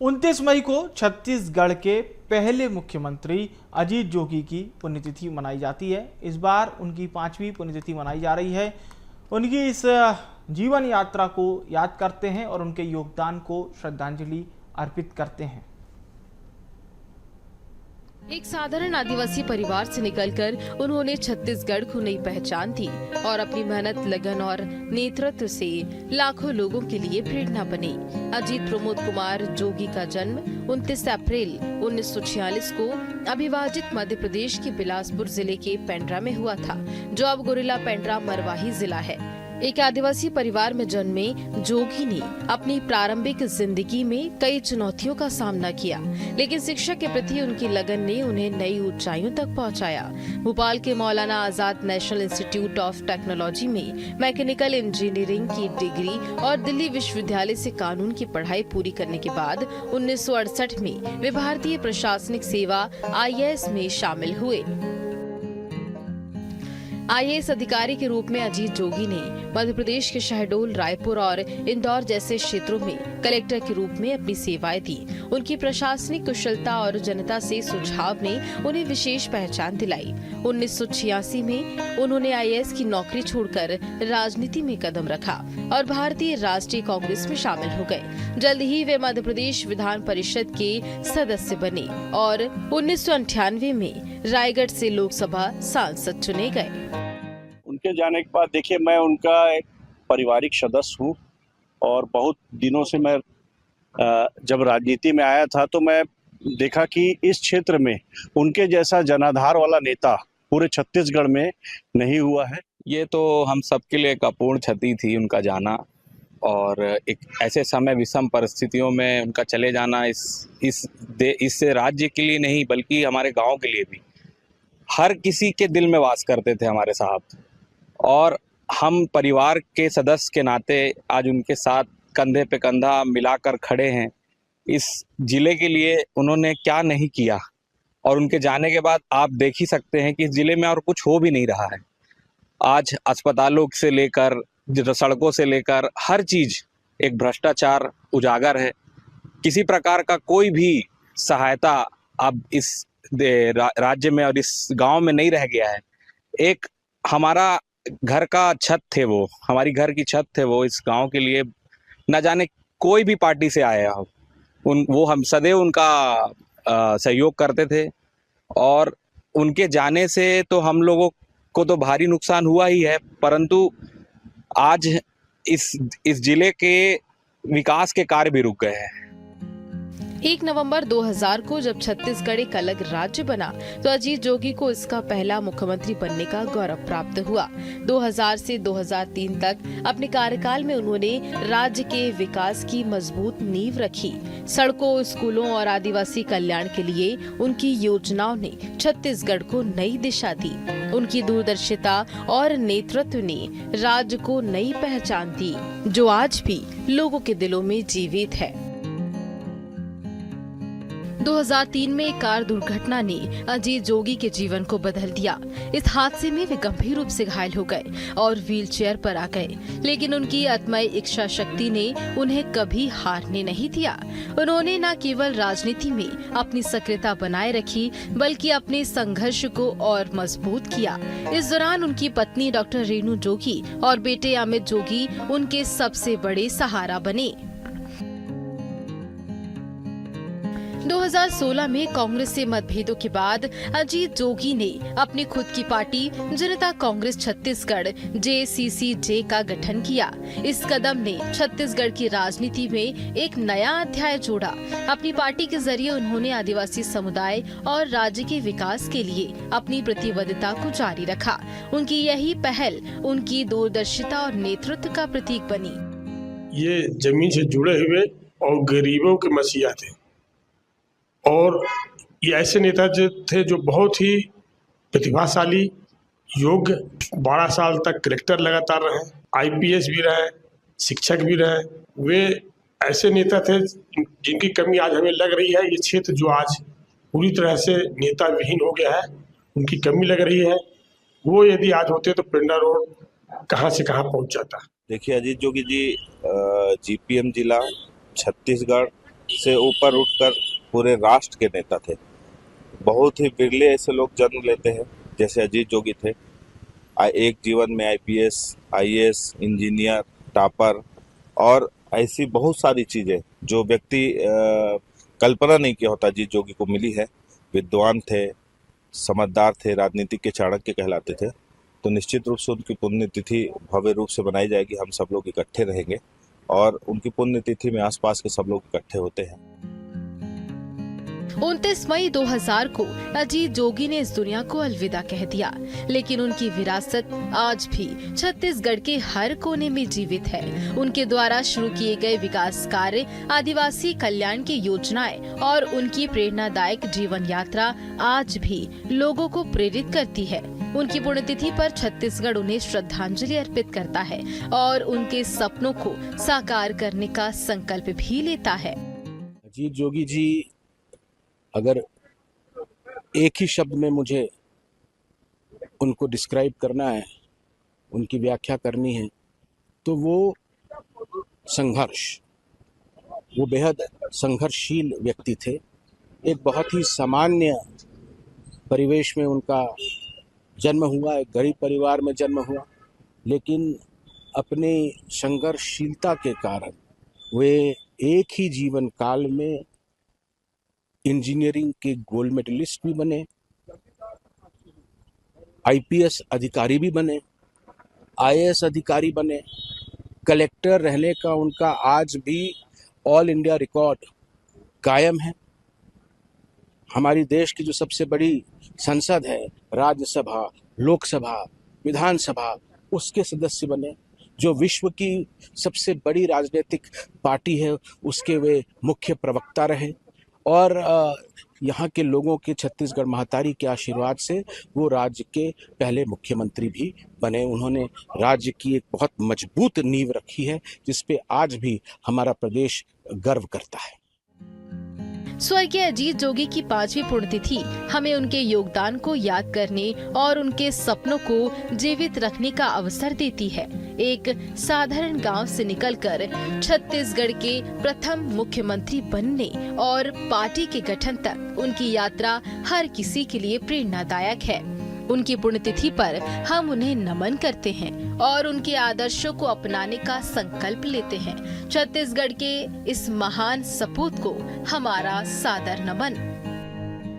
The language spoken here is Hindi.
29 मई को छत्तीसगढ़ के पहले मुख्यमंत्री अजीत जोगी की पुण्यतिथि मनाई जाती है। इस बार उनकी 5वीं पुण्यतिथि मनाई जा रही है। उनकी इस जीवन यात्रा को याद करते हैं और उनके योगदान को श्रद्धांजलि अर्पित करते हैं। एक साधारण आदिवासी परिवार से निकलकर उन्होंने छत्तीसगढ़ को नई पहचान दी और अपनी मेहनत, लगन और नेतृत्व से लाखों लोगों के लिए प्रेरणा बने। अजीत प्रमोद कुमार जोगी का जन्म 29 अप्रैल 1946 को अविभाजित मध्य प्रदेश के बिलासपुर जिले के पेंड्रा में हुआ था, जो अब गुरिल्ला पेंड्रा मरवाही जिला है। एक आदिवासी परिवार में जन्मे जोगी ने अपनी प्रारंभिक जिंदगी में कई चुनौतियों का सामना किया, लेकिन शिक्षा के प्रति उनकी लगन ने उन्हें नई ऊंचाइयों तक पहुंचाया। भोपाल के Maulana Azad national institute of technology में मैकेनिकल इंजीनियरिंग की डिग्री और दिल्ली विश्वविद्यालय से कानून की पढ़ाई पूरी करने के बाद 1968 में वे भारतीय प्रशासनिक सेवा IAS में शामिल हुए। IAS अधिकारी के रूप में अजीत जोगी ने मध्य प्रदेश के शहडोल, रायपुर और इंदौर जैसे क्षेत्रों में कलेक्टर के रूप में अपनी सेवाएं दी। उनकी प्रशासनिक कुशलता और जनता से सुझाव ने उन्हें विशेष पहचान दिलाई। 1986 में उन्होंने IAS की नौकरी छोड़कर राजनीति में कदम रखा और भारतीय राष्ट्रीय कांग्रेस में शामिल हो गए। जल्द ही वे मध्य प्रदेश विधान परिषद के सदस्य बने और 1998 में रायगढ़ से लोकसभा सांसद चुने गए। उनके जाने के बाद देखिए, मैं उनका एक पारिवारिक सदस्य हूँ और बहुत दिनों से मैं जब राजनीति में आया था तो मैं देखा कि इस क्षेत्र में उनके जैसा जनाधार वाला नेता पूरे छत्तीसगढ़ में नहीं हुआ है। ये तो हम सबके लिए एक अपूर्ण क्षति थी उनका जाना, और एक ऐसे समय विषम परिस्थितियों में उनका चले जाना इस राज्य के लिए नहीं बल्कि हमारे गांव के लिए भी। हर किसी के दिल में वास करते थे हमारे साहब, और हम परिवार के सदस्य के नाते आज उनके साथ कंधे पे कंधा मिलाकर खड़े हैं। इस जिले के लिए उन्होंने क्या नहीं किया, और उनके जाने के बाद आप देख ही सकते हैं कि इस जिले में और कुछ हो भी नहीं रहा है। आज अस्पतालों से लेकर सड़कों से लेकर हर चीज एक भ्रष्टाचार उजागर है। किसी प्रकार का कोई भी सहायता अब इस राज्य में और इस गांव में नहीं रह गया है। एक हमारा घर का छत थे वो, हमारी घर की छत थे वो इस गांव के लिए। न जाने कोई भी पार्टी से आया हो, वो हम सदैव उनका सहयोग करते थे, और उनके जाने से तो हम लोगों को तो भारी नुकसान हुआ ही है, परंतु आज इस जिले के विकास के कार्य भी रुक गए हैं। 1 नवंबर 2000 को जब छत्तीसगढ़ एक अलग राज्य बना तो अजीत जोगी को इसका पहला मुख्यमंत्री बनने का गौरव प्राप्त हुआ। 2000 से 2003 तक अपने कार्यकाल में उन्होंने राज्य के विकास की मजबूत नींव रखी। सड़कों, स्कूलों और आदिवासी कल्याण के लिए उनकी योजनाओं ने छत्तीसगढ़ को नई दिशा दी। उनकी दूरदर्शिता और नेतृत्व ने राज्य को नई पहचान दी, जो आज भी लोगों के दिलों में जीवित है। 2003 में एक कार दुर्घटना ने अजीत जोगी के जीवन को बदल दिया। इस हादसे में वे गंभीर रूप से घायल हो गए और व्हीलचेयर पर आ गए, लेकिन उनकी अतमय इच्छा शक्ति ने उन्हें कभी हारने नहीं दिया। उन्होंने न केवल राजनीति में अपनी सक्रियता बनाए रखी, बल्कि अपने संघर्ष को और मजबूत किया। इस दौरान उनकी पत्नी डॉक्टर रेणु जोगी और बेटे अमित जोगी उनके सबसे बड़े सहारा बने। 2016 में कांग्रेस से मतभेदों के बाद अजीत जोगी ने अपनी खुद की पार्टी जनता कांग्रेस छत्तीसगढ़ JCCJ का गठन किया। इस कदम ने छत्तीसगढ़ की राजनीति में एक नया अध्याय जोड़ा। अपनी पार्टी के जरिए उन्होंने आदिवासी समुदाय और राज्य के विकास के लिए अपनी प्रतिबद्धता को जारी रखा। उनकी यही पहल उनकी दूरदर्शिता और नेतृत्व का प्रतीक बनी। ये जमीन से जुड़े हुए और गरीबों के मसीहा थे, और ये ऐसे नेता जो थे जो बहुत ही प्रतिभाशाली, योग्य, 12 साल तक कलेक्टर लगातार रहे, IPS भी रहे, शिक्षक भी रहे। वे ऐसे नेता थे जिनकी कमी आज हमें लग रही है। ये क्षेत्र जो आज पूरी तरह से नेता विहीन हो गया है, उनकी कमी लग रही है। वो यदि आज होते तो पेंड्रा रोड कहाँ से कहाँ पहुँच जाता। देखिए, अजीत जोगी जी GPM जिला छत्तीसगढ़ से ऊपर उठकर पूरे राष्ट्र के नेता थे। बहुत ही बिरले ऐसे लोग जन्म लेते हैं जैसे अजीत जोगी थे। एक जीवन में आईपीएस, आईएएस, इंजीनियर, टॉपर और ऐसी बहुत सारी चीज़ें जो व्यक्ति कल्पना नहीं किया होता अजीत जोगी को मिली है। विद्वान थे, समझदार थे, राजनीति के चाणक्य कहलाते थे। तो निश्चित रूप से उनकी पुण्यतिथि भव्य रूप से बनाई जाएगी। हम सब लोग इकट्ठे रहेंगे और उनकी पुण्यतिथि में आसपास के सब लोग इकट्ठे होते हैं। 29 मई 2000 को अजीत जोगी ने इस दुनिया को अलविदा कह दिया, लेकिन उनकी विरासत आज भी छत्तीसगढ़ के हर कोने में जीवित है। उनके द्वारा शुरू किए गए विकास कार्य, आदिवासी कल्याण की योजनाएं और उनकी प्रेरणादायक जीवन यात्रा आज भी लोगों को प्रेरित करती है। उनकी पुण्यतिथि पर छत्तीसगढ़ उन्हें श्रद्धांजलि अर्पित करता है और उनके सपनों को साकार करने का संकल्प भी लेता है। अजीत जोगी जी, अगर एक ही शब्द में मुझे उनको डिस्क्राइब करना है, उनकी व्याख्या करनी है, तो वो संघर्ष, वो बेहद संघर्षशील व्यक्ति थे। एक बहुत ही सामान्य परिवेश में उनका जन्म हुआ, एक गरीब परिवार में जन्म हुआ, लेकिन अपनी संघर्षशीलता के कारण वे एक ही जीवन काल में इंजीनियरिंग के गोल्ड मेडलिस्ट भी बने, आईपीएस अधिकारी भी बने, आईएएस अधिकारी बने, कलेक्टर रहने का उनका आज भी ऑल इंडिया रिकॉर्ड कायम है। हमारी देश की जो सबसे बड़ी संसद है, राज्यसभा, लोकसभा, विधानसभा, उसके सदस्य बने। जो विश्व की सबसे बड़ी राजनीतिक पार्टी है, उसके वे मुख्य प्रवक्ता रहे और यहाँ के लोगों के, छत्तीसगढ़ महातारी के आशीर्वाद से वो राज्य के पहले मुख्यमंत्री भी बने। उन्होंने राज्य की एक बहुत मजबूत नींव रखी है, जिस पे आज भी हमारा प्रदेश गर्व करता है। स्वर्गीय अजीत जोगी की 5वीं पुण्यतिथि हमें उनके योगदान को याद करने और उनके सपनों को जीवित रखने का अवसर देती है। एक साधारण गांव से निकलकर छत्तीसगढ़ के प्रथम मुख्यमंत्री बनने और पार्टी के गठन तक उनकी यात्रा हर किसी के लिए प्रेरणादायक है। उनकी पुण्यतिथि पर हम उन्हें नमन करते हैं और उनके आदर्शों को अपनाने का संकल्प लेते हैं। छत्तीसगढ़ के इस महान सपूत को हमारा सादर नमन।